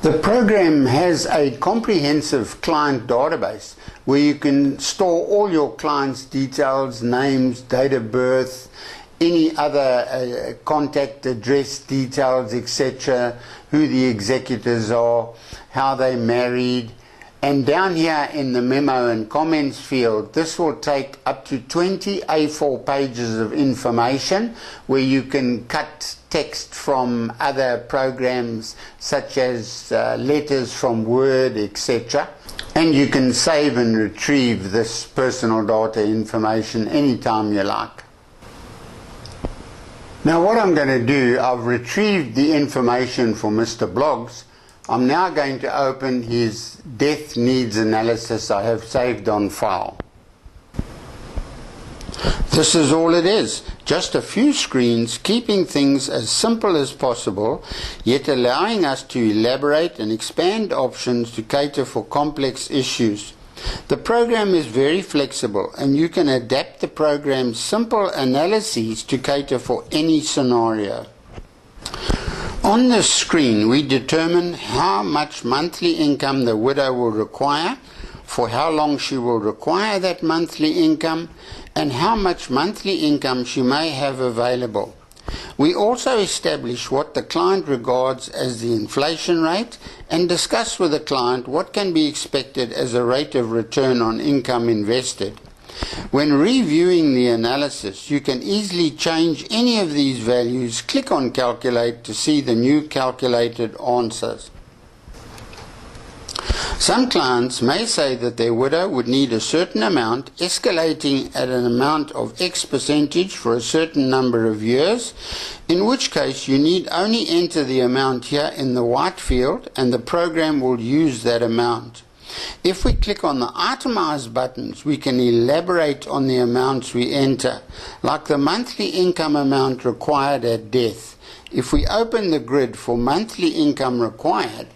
The program has a comprehensive client database where you can store all your clients' details, names, date of birth, any other contact address details, etc., who the executors are, how they married. And down here in the memo and comments field, this will take up to 20 A4 pages of information where you can cut text from other programs such as letters from Word, etc. And you can save and retrieve this personal data information anytime you like. Now what I'm going to do, I've retrieved the information for Mr. Bloggs. I'm now going to open his death needs analysis I have saved on file. This is all it is, just a few screens keeping things as simple as possible, yet allowing us to elaborate and expand options to cater for complex issues. The program is very flexible and you can adapt the program's simple analyses to cater for any scenario. On this screen we determine how much monthly income the widow will require, for how long she will require that monthly income, and how much monthly income she may have available. We also establish what the client regards as the inflation rate and discuss with the client what can be expected as a rate of return on income invested. When reviewing the analysis, you can easily change any of these values. Click on Calculate to see the new calculated answers. Some clients may say that their widow would need a certain amount, escalating at an amount of X percentage for a certain number of years, in which case you need only enter the amount here in the white field and the program will use that amount. If we click on the Itemize buttons, we can elaborate on the amounts we enter, like the monthly income amount required at death. If we open the grid for monthly income required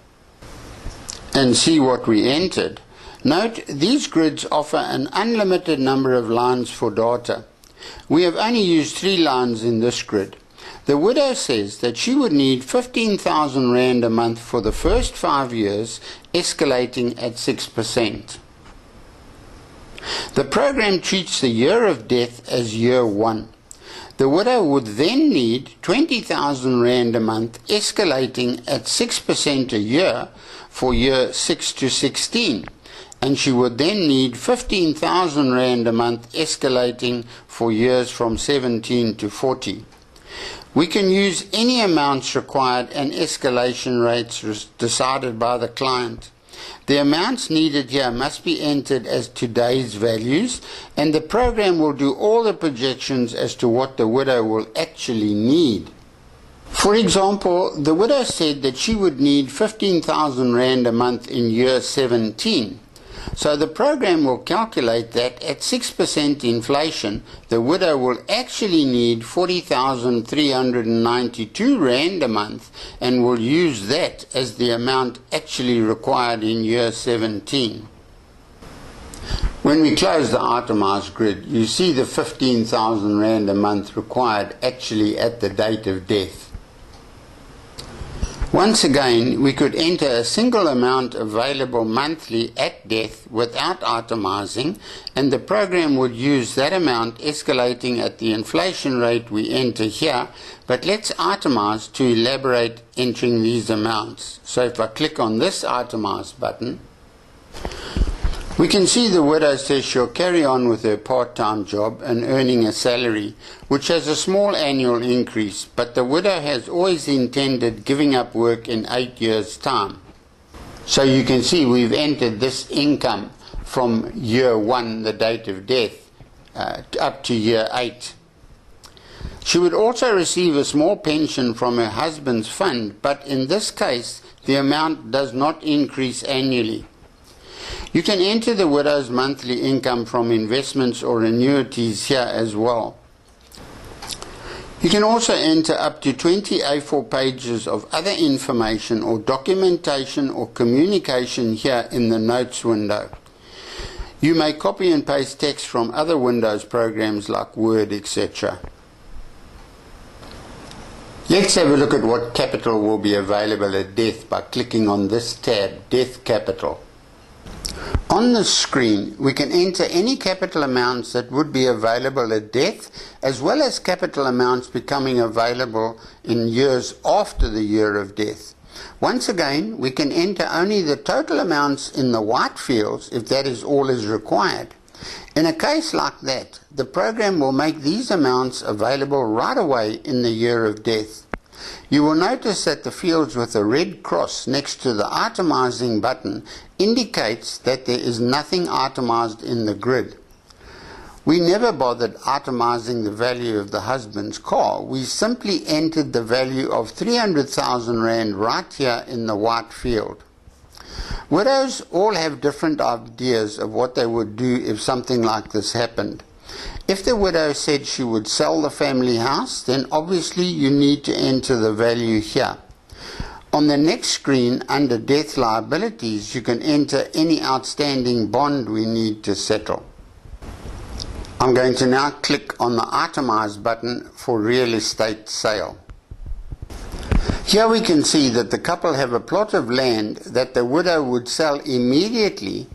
and see what we entered, note these grids offer an unlimited number of lines for data. We have only used 3 lines in this grid. The widow says that she would need 15,000 Rand a month for the first 5 years, escalating at 6%. The program treats the year of death as year 1. The widow would then need 20,000 Rand a month, escalating at 6% a year for year 6 to 16. And she would then need 15,000 Rand a month, escalating for years from 17 to 40. We can use any amounts required and escalation rates decided by the client. The amounts needed here must be entered as today's values, and the program will do all the projections as to what the widow will actually need. For example, the widow said that she would need 15,000 Rand a month in year 17. So the program will calculate that at 6% inflation, the widow will actually need 40,392 Rand a month and will use that as the amount actually required in year 17. When we close the itemized grid, you see the 15,000 Rand a month required actually at the date of death. Once again, we could enter a single amount available monthly at death without itemizing, and the program would use that amount escalating at the inflation rate we enter here, but let's itemize to elaborate entering these amounts. So if I click on this itemize button, we can see the widow says she'll carry on with her part-time job and earning a salary, which has a small annual increase, but the widow has always intended giving up work in 8 years' time. So you can see we've entered this income from year 1, the date of death, up to year 8. She would also receive a small pension from her husband's fund, but in this case the amount does not increase annually. You can enter the widow's monthly income from investments or annuities here as well. You can also enter up to 20 A4 pages of other information or documentation or communication here in the Notes window. You may copy and paste text from other Windows programs like Word, etc. Let's have a look at what capital will be available at death by clicking on this tab, Death Capital. On the screen, we can enter any capital amounts that would be available at death, as well as capital amounts becoming available in years after the year of death. Once again, we can enter only the total amounts in the white fields if that is all is required. In a case like that, the program will make these amounts available right away in the year of death. You will notice that the fields with a red cross next to the itemizing button indicates that there is nothing itemized in the grid. We never bothered itemizing the value of the husband's car. We simply entered the value of 300,000 Rand right here in the white field. Widows all have different ideas of what they would do if something like this happened. If the widow said she would sell the family house, then obviously you need to enter the value here. On the next screen, under death liabilities, you can enter any outstanding bond we need to settle. I'm going to now click on the Itemize button for real estate sale. Here we can see that the couple have a plot of land that the widow would sell immediately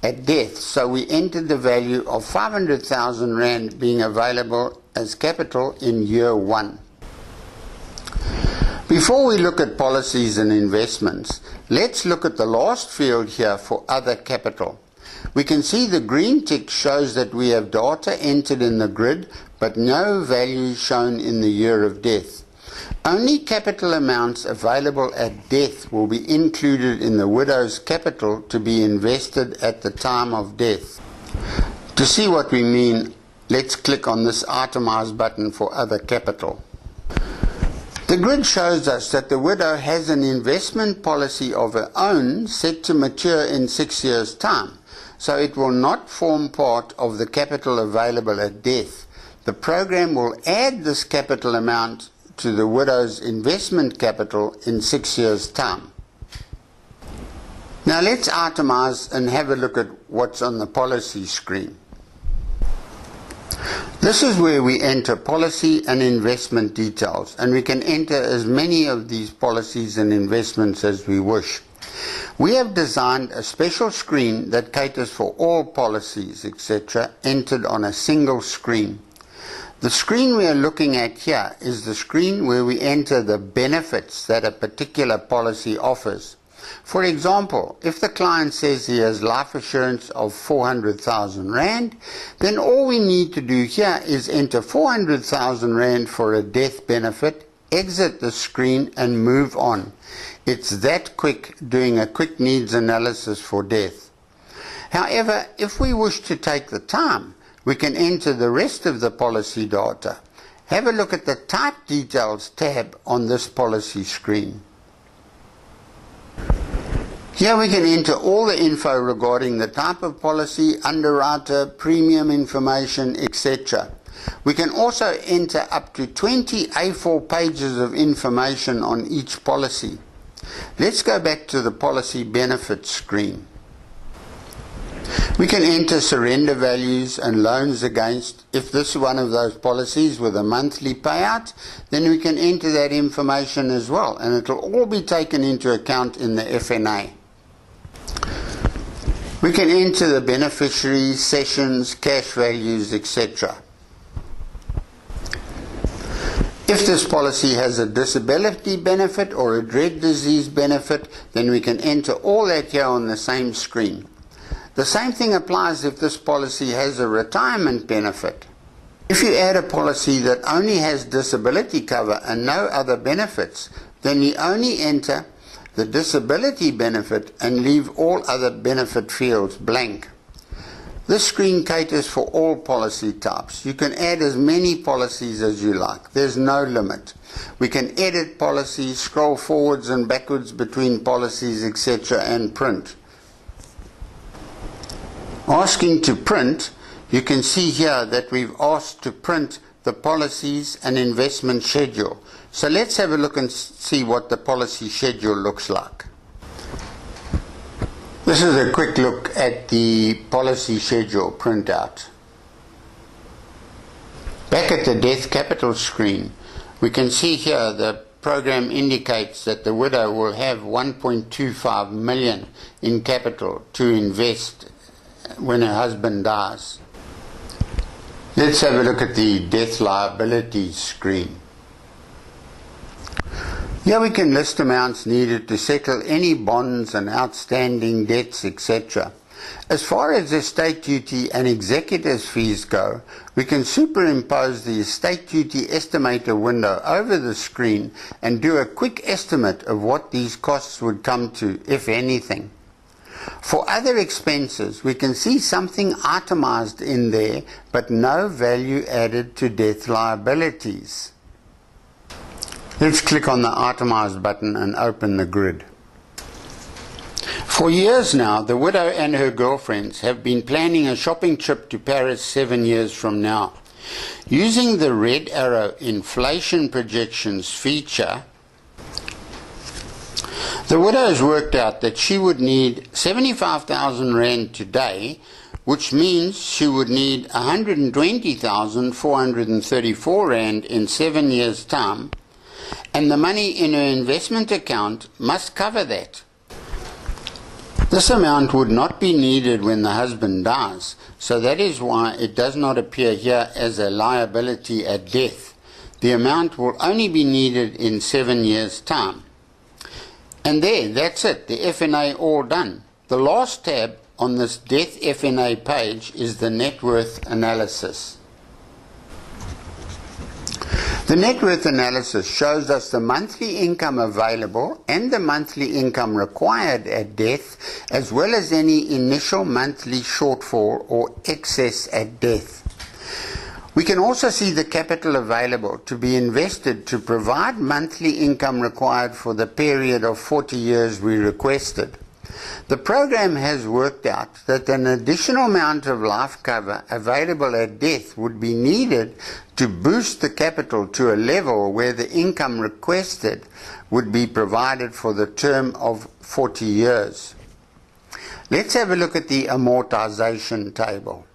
at death, so we entered the value of 500,000 Rand being available as capital in year 1. Before we look at policies and investments, let's look at the last field here for other capital. We can see the green tick shows that we have data entered in the grid, but no value shown in the year of death. Only capital amounts available at death will be included in the widow's capital to be invested at the time of death. To see what we mean, let's click on this Itemize button for other capital. The grid shows us that the widow has an investment policy of her own set to mature in 6 years' time, so it will not form part of the capital available at death. The program will add this capital amount to the widow's investment capital in 6 years' time. Now let's itemize and have a look at what's on the policy screen. This is where we enter policy and investment details, and we can enter as many of these policies and investments as we wish. We have designed a special screen that caters for all policies, etc., entered on a single screen. The screen we are looking at here is the screen where we enter the benefits that a particular policy offers. For example, if the client says he has life assurance of 400,000 Rand, then all we need to do here is enter 400,000 Rand for a death benefit, exit the screen and move on. It's that quick, doing a quick needs analysis for death. However, if we wish to take the time, we can enter the rest of the policy data. Have a look at the Type Details tab on this policy screen. Here we can enter all the info regarding the type of policy, underwriter, premium information, etc. We can also enter up to 20 A4 pages of information on each policy. Let's go back to the policy benefits screen. We can enter surrender values and loans against. If this is one of those policies with a monthly payout, then we can enter that information as well, and it will all be taken into account in the FNA. We can enter the beneficiaries, sessions, cash values, etc. If this policy has a disability benefit or a dread disease benefit, then we can enter all that here on the same screen. The same thing applies if this policy has a retirement benefit. If you add a policy that only has disability cover and no other benefits, then you only enter the disability benefit and leave all other benefit fields blank. This screen caters for all policy types. You can add as many policies as you like. There's no limit. We can edit policies, scroll forwards and backwards between policies, etc., and print. Asking to print, you can see here that we've asked to print the policies and investment schedule. So let's have a look and see what the policy schedule looks like. This is a quick look at the policy schedule printout. Back at the death capital screen, We can see here the program indicates that the widow will have 1.25 million in capital to invest when her husband dies. Let's have a look at the death liabilities screen. Here we can list amounts needed to settle any bonds and outstanding debts, etc. As far as estate duty and executor's fees go, we can superimpose the estate duty estimator window over the screen and do a quick estimate of what these costs would come to, if anything. For other expenses, we can see something itemized in there, but no value added to death liabilities. Let's click on the Itemize button and open the grid. For years now, the widow and her girlfriends have been planning a shopping trip to Paris 7 years from now. Using the red arrow inflation projections feature, the widow has worked out that she would need 75,000 Rand today, which means she would need 120,434 Rand in 7 years' time, and the money in her investment account must cover that. This amount would not be needed when the husband dies, so that is why it does not appear here as a liability at death. The amount will only be needed in 7 years' time. And there, that's it, the FNA all done. The last tab on this death FNA page is the net worth analysis. The net worth analysis shows us the monthly income available and the monthly income required at death, as well as any initial monthly shortfall or excess at death. We can also see the capital available to be invested to provide monthly income required for the period of 40 years we requested. The program has worked out that an additional amount of life cover available at death would be needed to boost the capital to a level where the income requested would be provided for the term of 40 years. Let's have a look at the amortization table.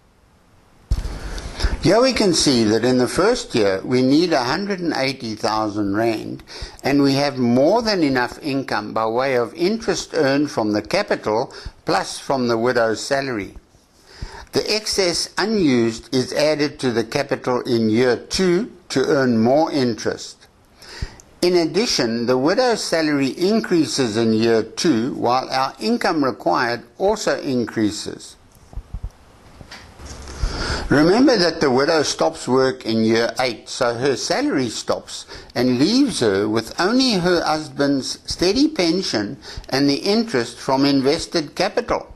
Here we can see that in the first year we need 180,000 Rand, and we have more than enough income by way of interest earned from the capital plus from the widow's salary. The excess unused is added to the capital in year 2 to earn more interest. In addition, the widow's salary increases in year 2 while our income required also increases. Remember that the widow stops work in year 8, so her salary stops and leaves her with only her husband's steady pension and the interest from invested capital.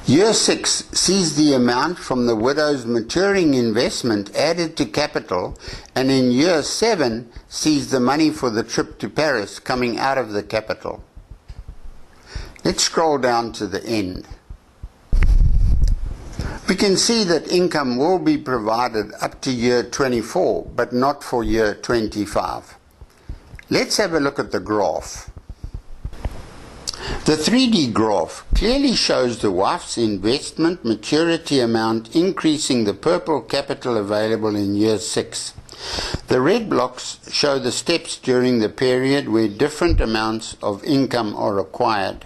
Year 6 sees the amount from the widow's maturing investment added to capital, and in year 7 sees the money for the trip to Paris coming out of the capital. Let's scroll down to the end. We can see that income will be provided up to year 24, but not for year 25. Let's have a look at the graph. The 3D graph clearly shows the wife's investment maturity amount increasing the purple capital available in year 6. The red blocks show the steps during the period where different amounts of income are required.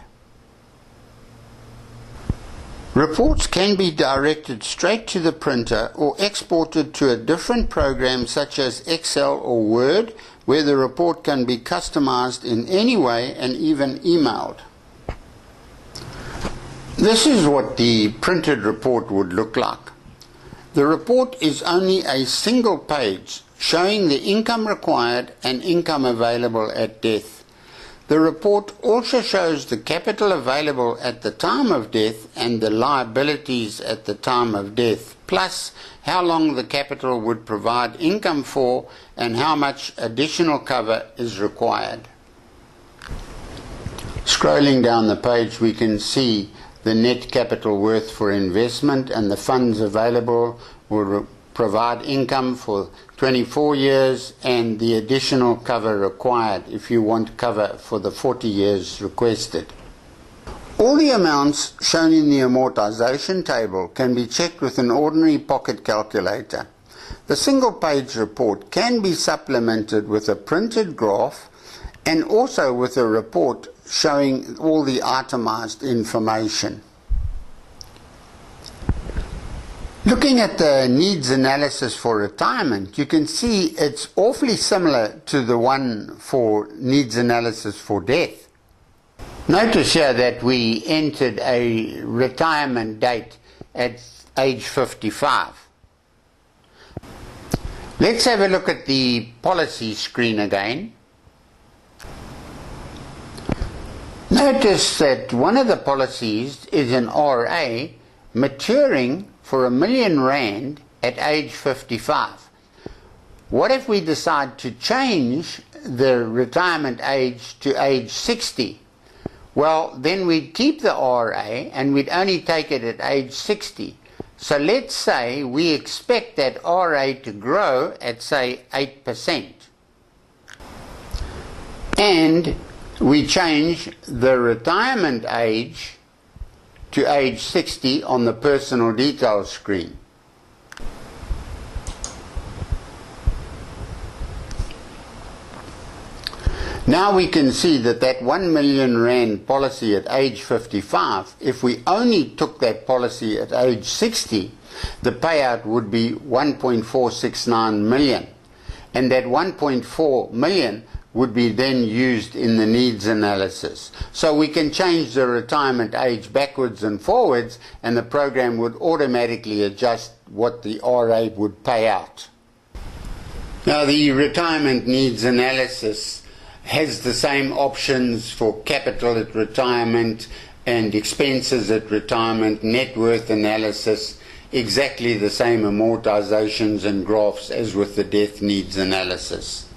Reports can be directed straight to the printer or exported to a different program such as Excel or Word, where the report can be customized in any way and even emailed. This is what the printed report would look like. The report is only a single page showing the income required and income available at death. The report also shows the capital available at the time of death and the liabilities at the time of death, plus how long the capital would provide income for and how much additional cover is required. Scrolling down the page, we can see the net capital worth for investment, and the funds available will provide income for 24 years and the additional cover required if you want cover for the 40 years requested. All the amounts shown in the amortization table can be checked with an ordinary pocket calculator. The single-page report can be supplemented with a printed graph and also with a report showing all the itemized information. Looking at the needs analysis for retirement, you can see it's awfully similar to the one for needs analysis for death. Notice here that we entered a retirement date at age 55. Let's have a look at the policy screen again. Notice that one of the policies is an RA maturing for R1,000,000 at age 55. What if we decide to change the retirement age to age 60? Well, then we'd keep the RA and we'd only take it at age 60. So let's say we expect that RA to grow at, say, 8%. And we change the retirement age to age 60 on the personal details screen. Now we can see that R1,000,000 policy at age 55, if we only took that policy at age 60, the payout would be 1.469 million. And that 1.4 million would be then used in the needs analysis. So we can change the retirement age backwards and forwards, and the program would automatically adjust what the RA would pay out. Now the retirement needs analysis has the same options for capital at retirement and expenses at retirement, net worth analysis, exactly the same amortizations and graphs as with the death needs analysis.